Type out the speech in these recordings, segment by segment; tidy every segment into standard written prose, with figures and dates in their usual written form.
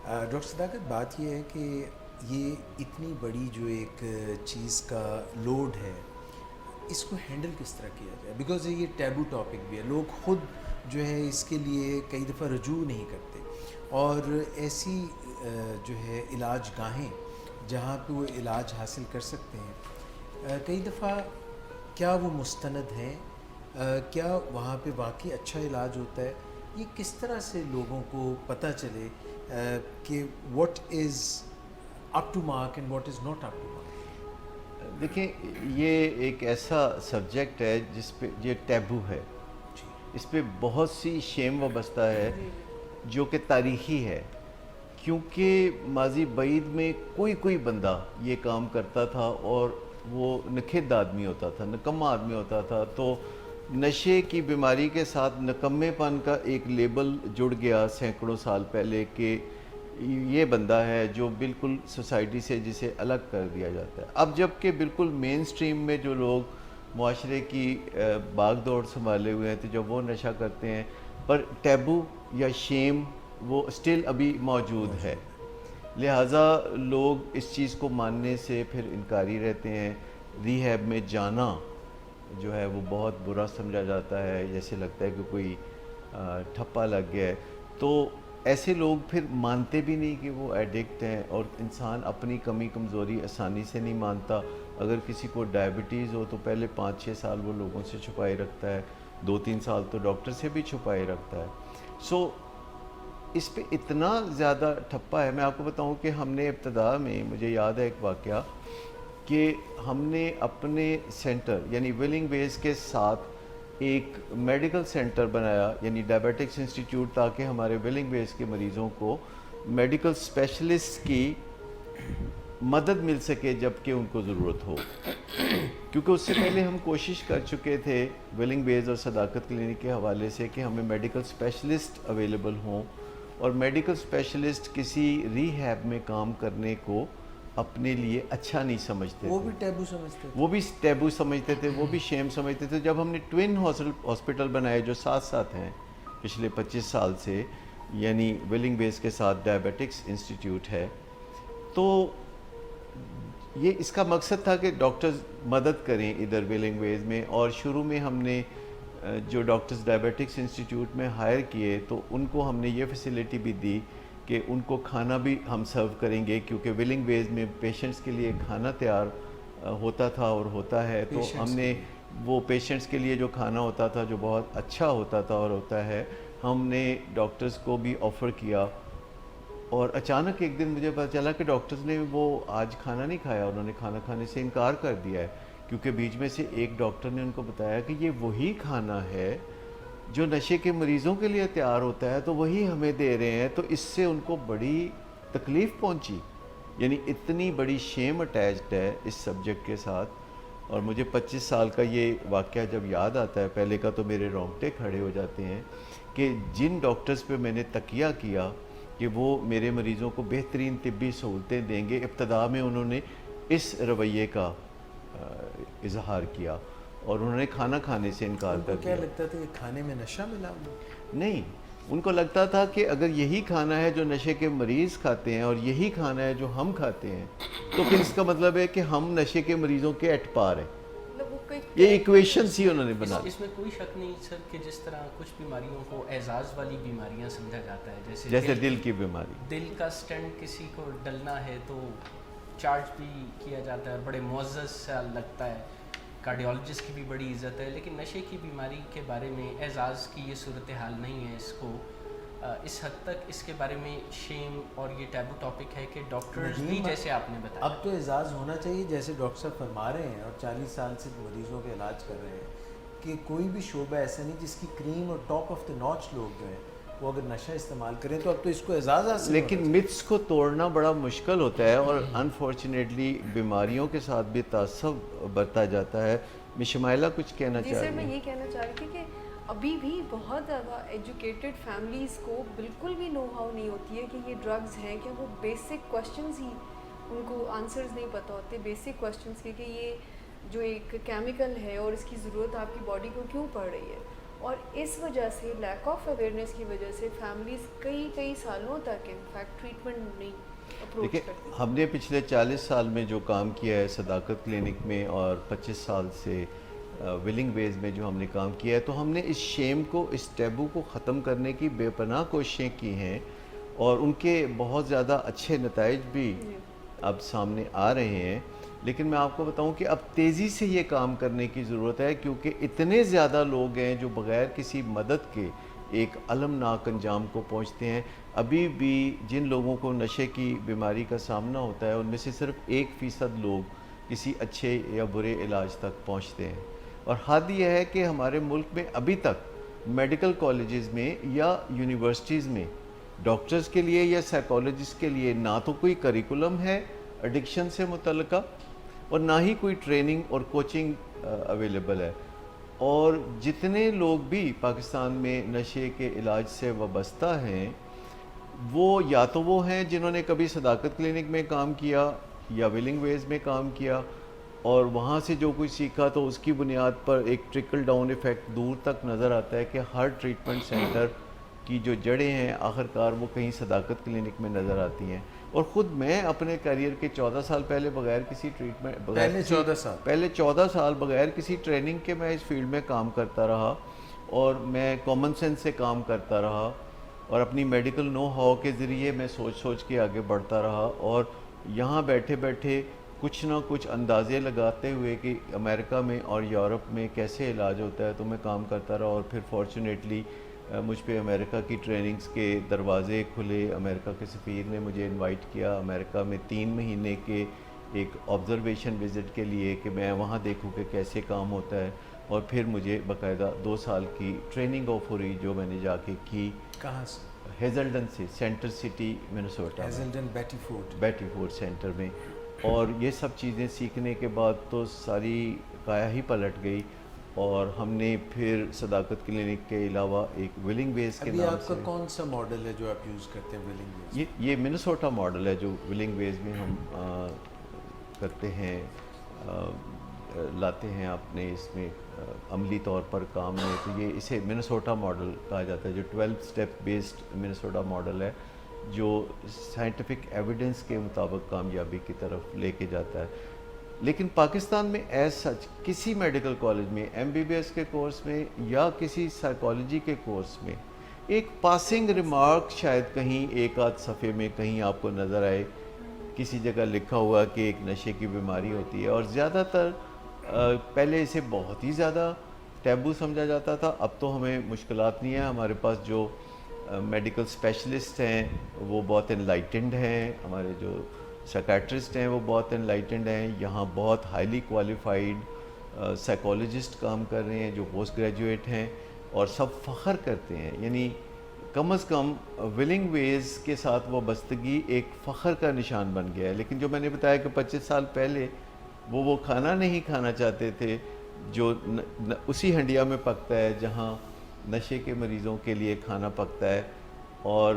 Doctor صداقت بات یہ ہے کہ یہ اتنی بڑی جو ایک چیز کا لوڈ ہے اس کو ہینڈل کس طرح کیا جائے، بیکاز یہ ٹیبو ٹاپک بھی ہے، لوگ خود جو ہے اس کے لیے کئی دفعہ رجوع نہیں کرتے، اور ایسی جو ہے علاج گاہیں جہاں پہ وہ علاج حاصل کر سکتے ہیں کئی دفعہ کیا وہ مستند ہیں، کیا وہاں پہ واقعی اچھا علاج ہوتا ہے، یہ کس طرح سے لوگوں کو پتہ چلے کہ what is up to mark and what is not up to mark? دیکھیں، یہ ایک ایسا سبجیکٹ ہے جس پہ یہ ٹیبو ہے، جی اس پہ بہت سی شیم وابستہ ہے جو کہ تاریخی ہے، کیونکہ ماضی بعید میں کوئی بندہ یہ کام کرتا تھا اور وہ نکھد آدمی ہوتا تھا، نکمہ آدمی ہوتا تھا، تو نشے کی بیماری کے ساتھ نکمے پن کا ایک لیبل جڑ گیا سینکڑوں سال پہلے کہ یہ بندہ ہے جو بالکل سوسائٹی سے جسے الگ کر دیا جاتا ہے۔ اب جب کہ بالکل مین سٹریم میں جو لوگ معاشرے کی باغ دوڑ سنبھالے ہوئے ہیں تو جب وہ نشہ کرتے ہیں، پر ٹیبو یا شیم وہ اسٹل ابھی موجود ہے، لہٰذا لوگ اس چیز کو ماننے سے پھر انکاری رہتے ہیں۔ ریہیب میں جانا جو ہے وہ بہت برا سمجھا جاتا ہے، جیسے لگتا ہے کہ کوئی ٹھپا لگ گیا ہے، تو ایسے لوگ پھر مانتے بھی نہیں کہ وہ ایڈکٹ ہیں، اور انسان اپنی کمی کمزوری آسانی سے نہیں مانتا۔ اگر کسی کو ڈائبٹیز ہو تو پہلے 5-6 سال وہ لوگوں سے چھپائے رکھتا ہے، 2-3 سال تو ڈاکٹر سے بھی چھپائے رکھتا ہے۔ سو اس پہ اتنا زیادہ ٹھپا ہے۔ میں آپ کو بتاؤں کہ ہم نے ابتدا میں، مجھے یاد ہے ایک واقعہ کہ ہم نے اپنے سینٹر یعنی ولنگ ویز کے ساتھ ایک میڈیکل سینٹر بنایا، یعنی ڈائبیٹکس انسٹیٹیوٹ، تاکہ ہمارے ولنگ ویز کے مریضوں کو میڈیکل اسپیشلسٹ کی مدد مل سکے جب کہ ان کو ضرورت ہو، کیونکہ اس سے پہلے ہم کوشش کر چکے تھے ولنگ ویز اور صداقت کلینک کے حوالے سے کہ ہمیں میڈیکل اسپیشلسٹ اویلیبل ہوں، اور میڈیکل اسپیشلسٹ کسی ری ہیب میں کام کرنے کو اپنے لیے اچھا نہیں سمجھتے وہ تھے، بھی ٹیبو سمجھتے تھے۔ وہ بھی ٹیبو سمجھتے تھے، وہ بھی شیم سمجھتے تھے۔ جب ہم نے ٹوین ہاسپٹل بنائے جو ساتھ ساتھ ہیں پچھلے 25 سال سے، یعنی ولنگ ویز کے ساتھ ڈائبیٹکس انسٹیٹیوٹ ہے، تو یہ اس کا مقصد تھا کہ ڈاکٹرز مدد کریں ادھر ولنگ ویز میں، اور شروع میں ہم نے جو ڈاکٹرز ڈائبیٹکس انسٹیٹیوٹ میں ہائر کیے تو ان کو ہم نے یہ فیسلٹی بھی دی کہ ان کو کھانا بھی ہم سرو کریں گے، کیونکہ ولنگ ویز میں پیشنٹس کے لیے کھانا تیار ہوتا تھا اور ہوتا ہے، تو ہم پیشنٹس کے نے لیے وہ پیشنٹس کے لیے جو کھانا ہوتا تھا جو بہت اچھا ہوتا تھا اور ہوتا ہے، ہم نے ڈاکٹرز کو بھی آفر کیا۔ اور اچانک ایک دن مجھے پتہ چلا کہ ڈاکٹرز نے وہ آج کھانا نہیں کھایا، انہوں نے کھانا کھانے سے انکار کر دیا ہے، کیونکہ بیچ میں سے ایک ڈاکٹر نے ان کو بتایا کہ یہ وہی کھانا ہے جو نشے کے مریضوں کے لیے تیار ہوتا ہے، تو وہی ہمیں دے رہے ہیں، تو اس سے ان کو بڑی تکلیف پہنچی۔ یعنی اتنی بڑی شیم اٹیچڈ ہے اس سبجیکٹ کے ساتھ، اور مجھے 25 سال کا یہ واقعہ جب یاد آتا ہے، پہلے کا تو میرے رونگٹے کھڑے ہو جاتے ہیں کہ جن ڈاکٹرز پہ میں نے تکیہ کیا کہ وہ میرے مریضوں کو بہترین طبی سہولتیں دیں گے، ابتدا میں انہوں نے اس رویے کا اظہار کیا اور انہوں نے کھانا کھانے سے انکار ان کو کر کیا دیا۔ لگتا تھا کہ کھانے میں نشہ ملا ہوا؟ نہیں، ان کو لگتا تھا کہ اگر یہی کھانا ہے جو نشے کے مریض کھاتے ہیں اور یہی کھانا ہے جو ہم کھاتے ہیں، تو پھر اس کا مطلب ہے کہ ہم نشے کے مریضوں کے ایٹ پار ہیں۔ مطلب وہ کوئی یہ ایکویشنز ہی انہوں نے بنا اس میں کوئی شک نہیں سر کہ جس طرح کچھ بیماریوں کو اعزاز والی بیماریاں سمجھا جاتا ہے، جیسے دل کی بیماری، دل کا سٹنٹ کسی کو ڈلنا ہے تو چارج بھی کیا جاتا ہے، بڑے معزز سا لگتا ہے، کارڈیولوجسٹ کی بھی بڑی عزت ہے، لیکن نشے کی بیماری کے بارے میں اعزاز کی یہ صورتحال نہیں ہے۔ اس کو اس حد تک اس کے بارے میں شیم اور یہ ٹیبو ٹاپک ہے کہ ڈاکٹرز بھی، جیسے آپ نے بتایا، اب تو اعزاز ہونا چاہیے، جیسے ڈاکٹر صاحب فرما رہے ہیں اور 40 سال سے مریضوں کا علاج کر رہے ہیں، کہ کوئی بھی شعبہ ایسا نہیں جس کی کریم اور ٹاپ آف دا ناچ لوگ جو ہیں وہ اگر نشہ استعمال کریں، تو اب تو اس کو اعزاز حاصل ہونا لیکن متس کو توڑنا بڑا مشکل ہوتا ہے، اور انفارچونیٹلی بیماریوں کے ساتھ بھی تعصب برتا جاتا ہے۔ مشمائلہ کچھ کہنا جی چاہ سر، رہی میں ہیں؟ یہ کہنا چاہ رہی تھی کہ ابھی بھی بہت زیادہ ایجوکیٹڈ فیملیز کو بالکل بھی نو ہاؤ نہیں ہوتی ہے کہ یہ ڈرگز ہیں، کہ وہ بیسک کوشچنز ہی ان کو آنسرز نہیں پتہ ہوتے، بیسک کوشچنز کے کہ یہ جو ایک کیمیکل ہے اور اس کی ضرورت آپ کی باڈی کو کیوں پڑ رہی ہے، اور اس وجہ سے لیک آف اویئرنیس کی وجہ سے فیملیز کئی سالوں تک انفیکٹ ٹریٹمنٹ نہیں اپروچ دیکھیں کرتی. ہم نے پچھلے 40 سال میں جو کام کیا ہے صداقت کلینک میں اور 25 سال سے ولنگ ویز میں جو ہم نے کام کیا ہے تو ہم نے اس شیم کو اس ٹیبو کو ختم کرنے کی بے پناہ کوششیں کی ہیں اور ان کے بہت زیادہ اچھے نتائج بھی اب سامنے آ رہے ہیں. لیکن میں آپ کو بتاؤں کہ اب تیزی سے یہ کام کرنے کی ضرورت ہے کیونکہ اتنے زیادہ لوگ ہیں جو بغیر کسی مدد کے ایک المناک انجام کو پہنچتے ہیں. ابھی بھی جن لوگوں کو نشے کی بیماری کا سامنا ہوتا ہے ان میں سے صرف 1% لوگ کسی اچھے یا برے علاج تک پہنچتے ہیں. اور حد یہ ہے کہ ہمارے ملک میں ابھی تک میڈیکل کالجز میں یا یونیورسٹیز میں ڈاکٹرز کے لیے یا سائیکالوجسٹ کے لیے نہ تو کوئی کریکولم ہے ایڈکشن سے متعلقہ اور نہ ہی کوئی ٹریننگ اور کوچنگ اویلیبل ہے. اور جتنے لوگ بھی پاکستان میں نشے کے علاج سے وابستہ ہیں وہ یا تو وہ ہیں جنہوں نے کبھی صداقت کلینک میں کام کیا یا ولنگ ویز میں کام کیا اور وہاں سے جو کچھ سیکھا تو اس کی بنیاد پر ایک ٹرکل ڈاؤن ایفیکٹ دور تک نظر آتا ہے کہ ہر ٹریٹمنٹ سینٹر کی جو جڑیں ہیں آخرکار وہ کہیں صداقت کلینک میں نظر آتی ہیں. اور خود میں اپنے کیریئر کے 14 سال پہلے بغیر کسی ٹریٹمنٹ پہلے 14 سال بغیر کسی ٹریننگ کے میں اس فیلڈ میں کام کرتا رہا اور میں کامن سینس سے کام کرتا رہا اور اپنی میڈیکل نو ہاؤ کے ذریعے میں سوچ کے آگے بڑھتا رہا اور یہاں بیٹھے بیٹھے کچھ نہ کچھ اندازے لگاتے ہوئے کہ امریکہ میں اور یورپ میں کیسے علاج ہوتا ہے تو میں کام کرتا رہا. اور پھر فارچونیٹلی مجھ پہ امریکہ کی ٹریننگز کے دروازے کھلے. امریکہ کے سفیر نے مجھے انوائٹ کیا امریکہ میں 3 مہینے کے ایک آبزرویشن وزٹ کے لیے کہ میں وہاں دیکھوں کہ کیسے کام ہوتا ہے. اور پھر مجھے باقاعدہ 2 سال کی ٹریننگ آف ہوئی جو میں نے جا کے کی. کہاں سے؟ ہیزلڈن سے، سینٹر سٹی منیسوٹا، ہیزلڈن بیٹی فورڈ سینٹر میں. اور یہ سب چیزیں سیکھنے کے بعد تو ساری کایا ہی پلٹ گئی اور ہم نے پھر صداقت کلینک کے علاوہ ایک ولنگ ویز کے نام آپ کا کون سا ماڈل ہے جو آپ یوز کرتے ہیں ولنگ ویز؟ یہ منیسوٹا ماڈل ہے جو ولنگ ویز میں ہم کرتے ہیں، لاتے ہیں اپنے اس میں عملی طور پر کام میں. تو یہ اسے منیسوٹا ماڈل کہا جاتا ہے جو 12 اسٹیپ بیسڈ منیسوٹا ماڈل ہے جو سائنٹیفک ایویڈنس کے مطابق کامیابی کی طرف لے کے جاتا ہے. لیکن پاکستان میں ایز سچ کسی میڈیکل کالج میں MBBS کے کورس میں یا کسی سائیکالوجی کے کورس میں ایک پاسنگ ریمارک شاید کہیں ایک آدھ صفحے میں کہیں آپ کو نظر آئے کسی جگہ لکھا ہوا کہ ایک نشے کی بیماری ہوتی ہے. اور زیادہ تر پہلے اسے بہت ہی زیادہ ٹیبو سمجھا جاتا تھا. اب تو ہمیں مشکلات نہیں ہیں، ہمارے پاس جو میڈیکل اسپیشلسٹ ہیں وہ بہت انلائٹنڈ ہیں، ہمارے جو سائیکیٹرسٹ ہیں وہ بہت انلائٹنڈ ہیں. یہاں بہت ہائیلی کوالیفائیڈ سائیکالوجسٹ کام کر رہے ہیں جو پوسٹ گریجویٹ ہیں اور سب فخر کرتے ہیں. یعنی کم از کم ولنگ ویز کے ساتھ وابستگی ایک فخر کا نشان بن گیا ہے. لیکن جو میں نے بتایا کہ 25 سال پہلے وہ کھانا نہیں کھانا چاہتے تھے جو اسی ہنڈیا میں پکتا ہے جہاں نشے کے مریضوں کے لیے کھانا پکتا ہے. اور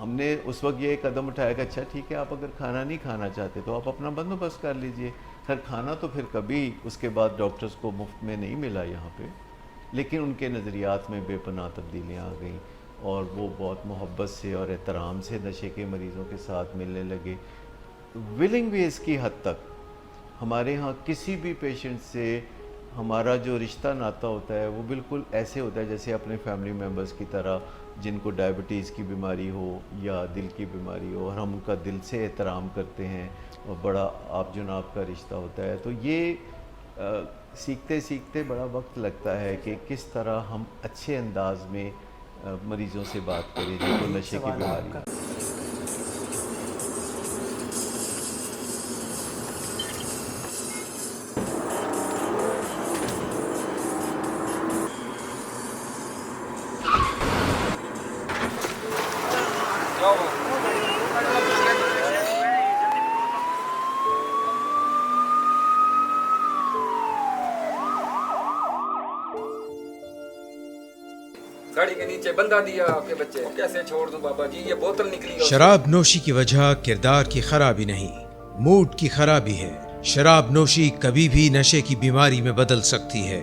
ہم نے اس وقت یہ قدم اٹھایا کہ اچھا ٹھیک ہے آپ اگر کھانا نہیں کھانا چاہتے تو آپ اپنا بندوبست کر لیجئے. خیر کھانا تو پھر کبھی اس کے بعد ڈاکٹرز کو مفت میں نہیں ملا یہاں پہ، لیکن ان کے نظریات میں بے پناہ تبدیلیاں آ گئیں اور وہ بہت محبت سے اور احترام سے نشے کے مریضوں کے ساتھ ملنے لگے. ولنگ ویز کی حد تک ہمارے ہاں کسی بھی پیشنٹ سے ہمارا جو رشتہ ناتا ہوتا ہے وہ بالکل ایسے ہوتا ہے جیسے اپنے فیملی ممبرز کی طرح جن کو ڈائبٹیز کی بیماری ہو یا دل کی بیماری ہو، اور ہم ان کا دل سے احترام کرتے ہیں اور بڑا آپ جناب کا رشتہ ہوتا ہے. تو یہ سیکھتے سیکھتے بڑا وقت لگتا ہے کہ کس طرح ہم اچھے انداز میں مریضوں سے بات کریں جن کو نشے کی بیماری ہے. گاڑی کے نیچے بندہ دیا آپ کے بچے کیسے چھوڑ دوں بابا جی، یہ بوتل نکلی. شراب نوشی کی وجہ کردار کی خرابی نہیں، موڈ کی خرابی ہے. شراب نوشی کبھی بھی نشے کی بیماری میں بدل سکتی ہے.